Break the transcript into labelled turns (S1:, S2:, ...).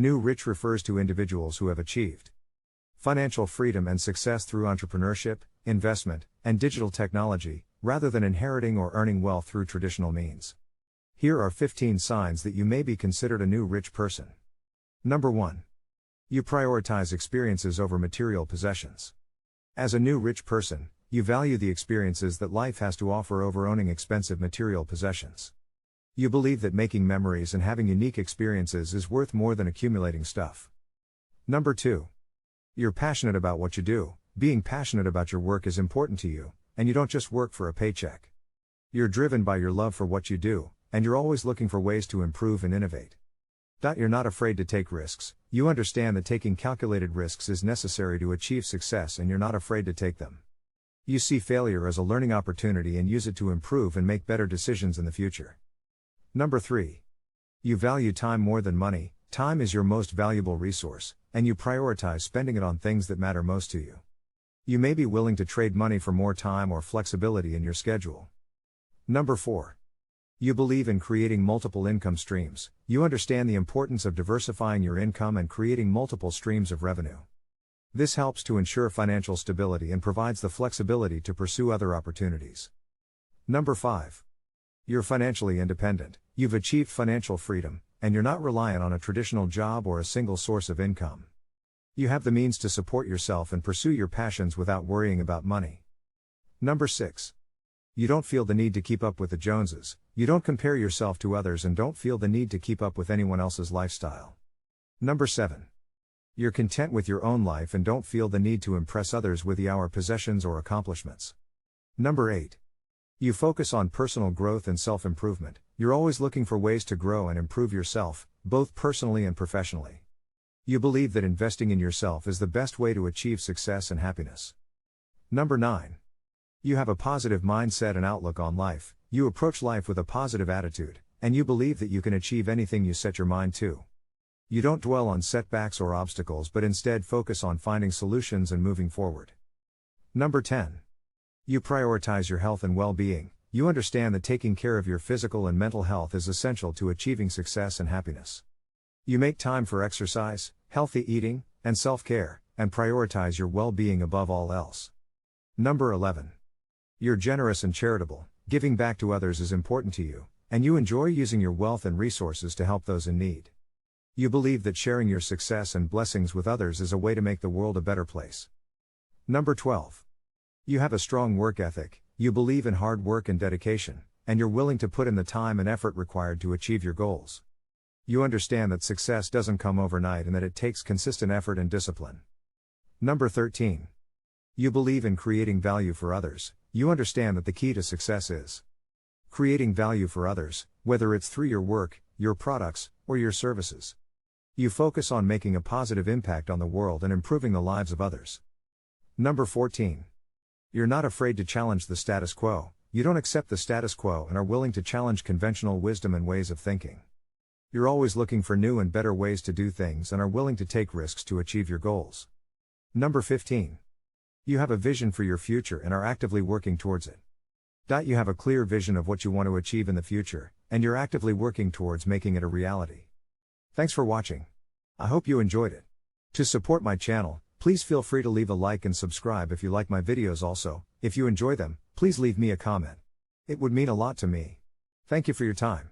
S1: New rich refers to individuals who have achieved financial freedom and success through entrepreneurship, investment, and digital technology, rather than inheriting or earning wealth through traditional means. Here are 15 signs that you may be considered a new rich person. Number 1. You prioritize experiences over material possessions. As a new rich person, you value the experiences that life has to offer over owning expensive material possessions. You believe that making memories and having unique experiences is worth more than accumulating stuff. Number 2. You're passionate about what you do. Being passionate about your work is important to you, and you don't just work for a paycheck. You're driven by your love for what you do, and you're always looking for ways to improve and innovate. You're not afraid to take risks. You understand that taking calculated risks is necessary to achieve success, and you're not afraid to take them. You see failure as a learning opportunity and use it to improve and make better decisions in the future. Number 3. You value time more than money. Time is your most valuable resource, and you prioritize spending it on things that matter most to you. You may be willing to trade money for more time or flexibility in your schedule. Number 4. You believe in creating multiple income streams. You understand the importance of diversifying your income and creating multiple streams of revenue. This helps to ensure financial stability and provides the flexibility to pursue other opportunities. Number 5. You're financially independent. You've achieved financial freedom, and you're not reliant on a traditional job or a single source of income. You have the means to support yourself and pursue your passions without worrying about money. Number 6. You don't feel the need to keep up with the Joneses. You don't compare yourself to others and don't feel the need to keep up with anyone else's lifestyle. Number 7. You're content with your own life and don't feel the need to impress others with your possessions or accomplishments. Number 8. You focus on personal growth and self-improvement. You're always looking for ways to grow and improve yourself, both personally and professionally. You believe that investing in yourself is the best way to achieve success and happiness. Number 9. You have a positive mindset and outlook on life. You approach life with a positive attitude, and you believe that you can achieve anything you set your mind to. You don't dwell on setbacks or obstacles but instead focus on finding solutions and moving forward. Number 10. You prioritize your health and well-being. You understand that taking care of your physical and mental health is essential to achieving success and happiness. You make time for exercise, healthy eating, and self-care, and prioritize your well-being above all else. Number 11. You're generous and charitable. Giving back to others is important to you, and you enjoy using your wealth and resources to help those in need. You believe that sharing your success and blessings with others is a way to make the world a better place. Number 12. You have a strong work ethic. You believe in hard work and dedication, and you're willing to put in the time and effort required to achieve your goals. You understand that success doesn't come overnight and that it takes consistent effort and discipline. Number 13. You believe in creating value for others. You understand that the key to success is creating value for others, whether it's through your work, your products, or your services. You focus on making a positive impact on the world and improving the lives of others. Number 14. You're not afraid to challenge the status quo. You don't accept the status quo and are willing to challenge conventional wisdom and ways of thinking. You're always looking for new and better ways to do things and are willing to take risks to achieve your goals. Number 15. You have a vision for your future and are actively working towards it. You have a clear vision of what you want to achieve in the future, and you're actively working towards making it a reality. Thanks for watching. I hope you enjoyed it. To support my channel, please feel free to leave a like and subscribe if you like my videos. Also, if you enjoy them, please leave me a comment. It would mean a lot to me. Thank you for your time.